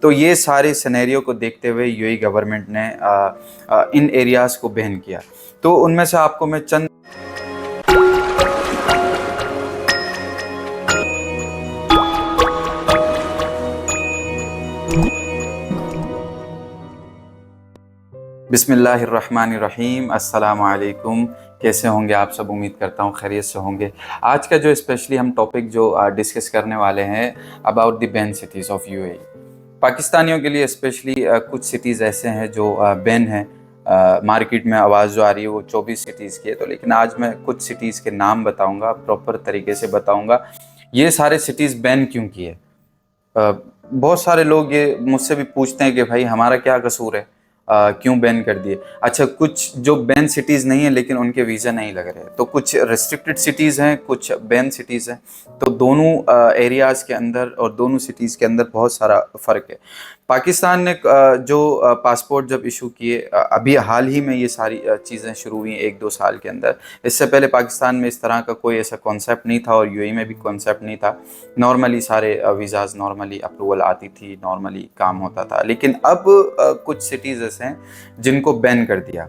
तो ये सारे सिनेरियो को देखते हुए यूएई गवर्नमेंट ने इन एरियाज़ को बैन किया। तो उनमें से आपको मैं चंद बिस्मिल्लाहिर्रहमानिर्रहीम, अस्सलाम वालेकुम। कैसे होंगे आप सब? उम्मीद करता हूँ खैरियत से होंगे। आज का जो स्पेशली हम टॉपिक जो डिस्कस करने वाले हैं about the ban cities of UAE. पाकिस्तानियों के लिए स्पेशली कुछ सिटीज़ ऐसे हैं जो बैन हैं। मार्केट में आवाज़ जो आ रही है वो 24 सिटीज़ की है, तो लेकिन आज मैं कुछ सिटीज़ के नाम बताऊँगा, प्रॉपर तरीके से बताऊँगा ये सारे सिटीज़ बैन क्यों किए। बहुत सारे लोग ये मुझसे भी पूछते हैं कि भाई हमारा क्या कसूर है, क्यों बैन कर दिए। अच्छा, कुछ जो बैन सिटीज़ नहीं है लेकिन उनके वीज़ा नहीं लग रहे, तो कुछ रिस्ट्रिक्टेड सिटीज़ हैं, कुछ बैन सिटीज़ हैं। तो दोनों एरियाज़ के अंदर और दोनों सिटीज़ के अंदर बहुत सारा फ़र्क है। पाकिस्तान ने जो पासपोर्ट जब इशू किए, अभी हाल ही में ये सारी चीज़ें शुरू हुई 1-2 साल के अंदर। इससे पहले पाकिस्तान में इस तरह का कोई ऐसा कॉन्सेप्ट नहीं था और यूएई में भी कॉन्सेप्ट नहीं था। नॉर्मली सारे वीज़ाज़ नॉर्मली अप्रूवल आती थी, नॉर्मली काम होता था। लेकिन अब कुछ सिटीज़ ऐसे हैं जिनको बैन कर दिया।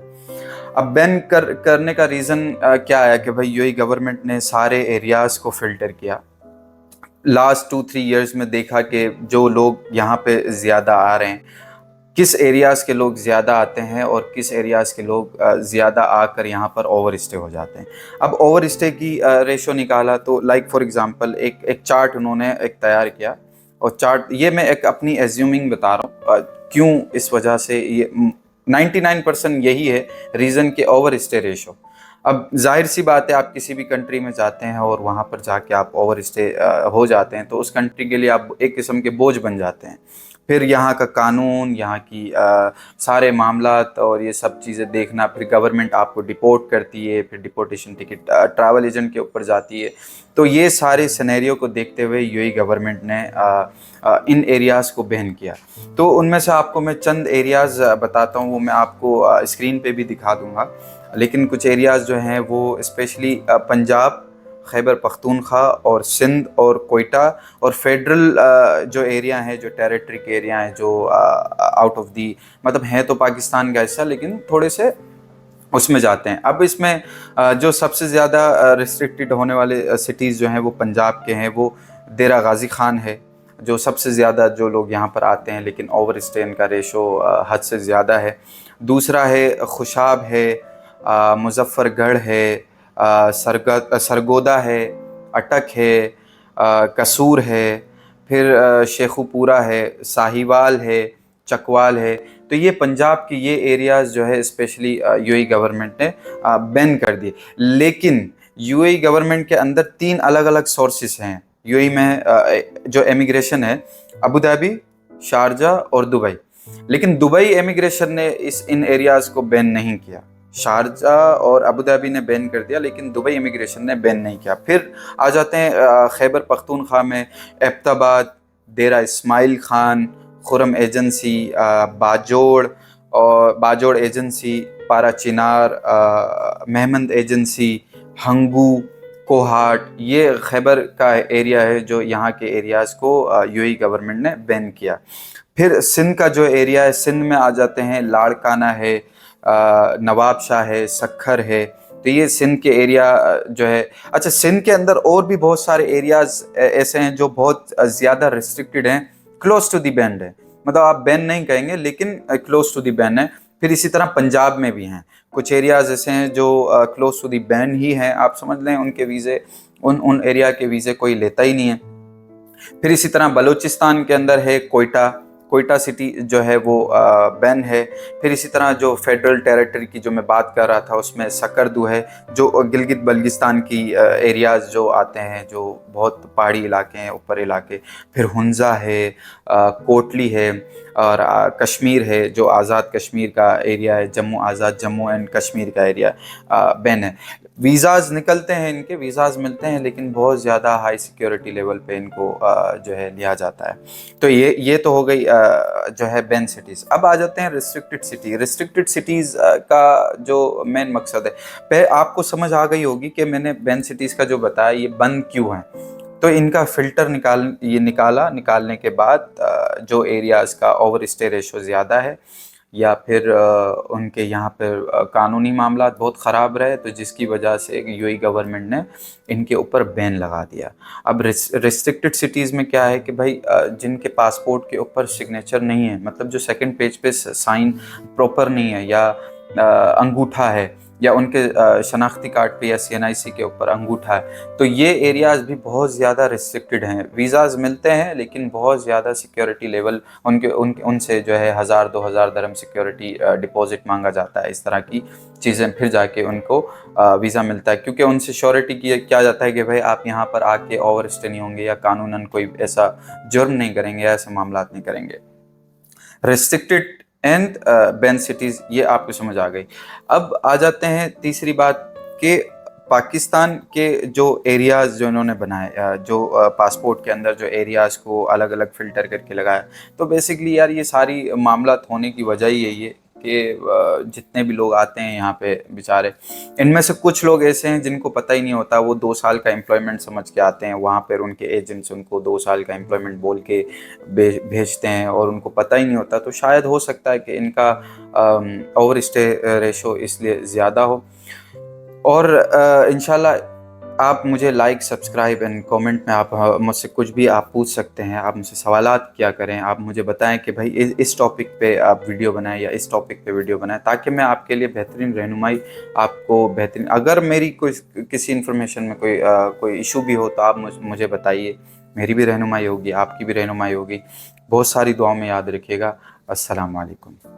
अब बैन करने का रीज़न क्या है कि भाई यूएई गवर्नमेंट ने सारे एरियाज़ को फ़िल्टर किया। लास्ट 2-3 इयर्स में देखा कि जो लोग यहाँ पे ज़्यादा आ रहे हैं, किस एरियाज़ के लोग ज़्यादा आते हैं और किस एरियाज़ के लोग ज़्यादा आकर यहाँ पर ओवर स्टे हो जाते हैं। अब ओवर स्टे की रेशो निकाला तो लाइक फॉर एग्ज़ाम्पल एक चार्ट उन्होंने एक तैयार किया, और चार्ट ये मैं एक अपनी एज्यूमिंग बता रहा हूँ क्यों इस वजह से ये 99% यही है रीज़न के ओवर स्टे रेशो। अब जाहिर सी बात है, आप किसी भी कंट्री में जाते हैं और वहाँ पर जाके आप ओवर स्टे हो जाते हैं तो उस कंट्री के लिए आप एक किस्म के बोझ बन जाते हैं। फिर यहाँ का कानून, यहाँ की सारे मामलात और ये सब चीज़ें देखना, फिर गवर्नमेंट आपको डिपोर्ट करती है, फिर डिपोर्टेशन टिकट ट्रैवल एजेंट के ऊपर जाती है। तो ये सारे सिनेरियो को देखते हुए यूएई गवर्नमेंट ने इन एरियाज़ को बैन किया। तो उनमें से आपको मैं चंद एरियाज़ बताता हूँ, वो मैं आपको स्क्रीन पे भी दिखा दूँगा। लेकिन कुछ एरियाज़ जो हैं वो स्पेशली पंजाब, खैबर पख्तूनख्वा और सिंध और कोयटा और फेडरल जो एरिया हैं, जो टेरिटरी के एरिया हैं, जो आउट ऑफ दी मतलब हैं तो पाकिस्तान का हिस्सा लेकिन थोड़े से उसमें जाते हैं। अब इसमें जो सबसे ज़्यादा रिस्ट्रिक्टेड होने वाले सिटीज़ जो हैं वो पंजाब के हैं, वो देरा गाज़ी खान है, जो सबसे ज़्यादा जो लोग यहाँ पर आते हैं, लेकिन ओवर स्टे का रेशो हद से ज़्यादा है। दूसरा है खुशाब है, मुज़फ़्फ़रगढ़ है, सरगोदा है, अटक है, कसूर है, फिर शेखुपुरा है, साहिवाल है, चकवाल है। तो ये पंजाब के ये एरियाज़ जो है स्पेशली यूएई गवर्नमेंट ने बैन कर दिए। लेकिन यूएई गवर्नमेंट के अंदर 3 अलग अलग सोर्सेस हैं यूएई में। जो इमिग्रेशन है, अबू धाबी, शारजा और दुबई। लेकिन दुबई इमिग्रेशन ने इन एरियाज़ को बैन नहीं किया। शारजा और अबू धाबी ने बैन कर दिया लेकिन दुबई इमिग्रेशन ने बैन नहीं किया। फिर आ जाते हैं खैबर पख्तूनख्वा में एबटाबाद, देरा इस्माइल खान, खुरम एजेंसी, बाजोड़ एजेंसी, पारा चिनार, महमद एजेंसी, हंगू, कोहाट। ये खैबर का एरिया है जो यहाँ के एरियाज़ को यूएई गवर्नमेंट ने बैन किया। फिर सिंध का जो एरिया है, सिंध में आ जाते हैं लाड़काना है, नवाब शाह है, सखर है। तो ये सिंध के एरिया जो है। अच्छा, सिंध के अंदर और भी बहुत सारे एरियाज़ ऐसे हैं जो बहुत ज़्यादा रिस्ट्रिक्टेड हैं, क्लोज टू दी बैन है। मतलब आप बैन नहीं कहेंगे लेकिन क्लोज टू दी बैन है। फिर इसी तरह पंजाब में भी हैं कुछ एरियाज़ ऐसे हैं जो क्लोज टू दी बैन ही हैं। आप समझ लें उनके वीज़े, उन एरिया के वीज़े कोई लेता ही नहीं है। फिर इसी तरह बलूचिस्तान के अंदर है कोयटा सिटी जो है वो बैन है। फिर इसी तरह जो फेडरल टेरिटरी की जो मैं बात कर रहा था उसमें सकरदू है, जो गिलगित बल्गिस्तान की एरियाज़ जो आते हैं, जो बहुत पहाड़ी इलाके हैं, ऊपर इलाके। फिर हुंजा है, कोटली है और कश्मीर है, जो आज़ाद कश्मीर का एरिया है, आज़ाद जम्मू एंड कश्मीर का एरिया बैन है। वीज़ाज़ निकलते हैं, इनके वीज़ाज़ मिलते हैं लेकिन बहुत ज़्यादा हाई सिक्योरिटी लेवल पे इनको जो है लिया जाता है। तो ये तो हो गई जो है बैन सिटीज़। अब आ जाते हैं रिस्ट्रिक्टेड सिटी। रिस्ट्रिक्टेड सिटीज़ का जो मेन मकसद है, आपको समझ आ गई होगी कि मैंने बैन सिटीज़ का जो बताया ये बंद क्यों है। तो इनका फ़िल्टर निकालने के बाद जो एरियाज़ का ओवर स्टे रेशो ज़्यादा है या फिर उनके यहाँ पर कानूनी मामला बहुत ख़राब रहे, तो जिसकी वजह से यूएई गवर्नमेंट ने इनके ऊपर बैन लगा दिया। अब रिस्ट्रिक्टेड सिटीज़ में क्या है कि भाई जिनके पासपोर्ट के ऊपर सिग्नेचर नहीं है, मतलब जो सेकंड पेज पे साइन प्रॉपर नहीं है, या अंगूठा है, या उनके शनाख्ती कार्ड पे या सीएनआईसी के ऊपर अंगूठा है, तो ये एरियाज़ भी बहुत ज़्यादा रिस्ट्रिक्टेड हैं। वीज़ाज़ मिलते हैं लेकिन बहुत ज़्यादा सिक्योरिटी लेवल उनसे जो है 1000-2000 दरम सिक्योरिटी डिपॉजिट मांगा जाता है। इस तरह की चीज़ें फिर जाके उनको वीज़ा मिलता है, क्योंकि उनसे श्योरिटी किया जाता है कि भाई आप यहाँ पर आके ओवर स्टे नहीं होंगे या कानूनन कोई ऐसा जुर्म नहीं करेंगे या ऐसे मामलात नहीं करेंगे। रेस्ट्रिक्टेड एंड बैन सिटीज़, ये आपको समझ आ गई। अब आ जाते हैं तीसरी बात कि पाकिस्तान के जो एरियाज़ जो इन्होंने बनाए, जो पासपोर्ट के अंदर जो एरियाज़ को अलग अलग फ़िल्टर करके लगाया, तो बेसिकली यार ये सारी मामलात होने की वजह ही यही है कि जितने भी लोग आते हैं यहाँ पे बेचारे, इनमें से कुछ लोग ऐसे हैं जिनको पता ही नहीं होता, वो 2 साल का एम्प्लॉयमेंट समझ के आते हैं, वहाँ पर उनके एजेंट्स उनको 2 साल का एम्प्लॉयमेंट बोल के भेजते हैं और उनको पता ही नहीं होता। तो शायद हो सकता है कि इनका ओवर स्टे रेशो इसलिए ज़्यादा हो। और इंशाल्लाह आप मुझे लाइक, सब्सक्राइब एंड कमेंट में आप मुझसे कुछ भी आप पूछ सकते हैं, आप मुझसे सवालात किया करें, आप मुझे बताएं कि भाई इस टॉपिक पे आप वीडियो बनाएं या इस टॉपिक पे वीडियो बनाएं, ताकि मैं आपके लिए बेहतरीन रहनुमाई, आपको बेहतरीन, अगर मेरी कोई किसी इन्फॉर्मेशन में कोई इशू भी हो तो आप मुझे बताइए, मेरी भी रहनुमाई होगी, आपकी भी रहनुमाई होगी। बहुत सारी दुआओं में याद रखिएगा। अस्सलाम वालेकुम।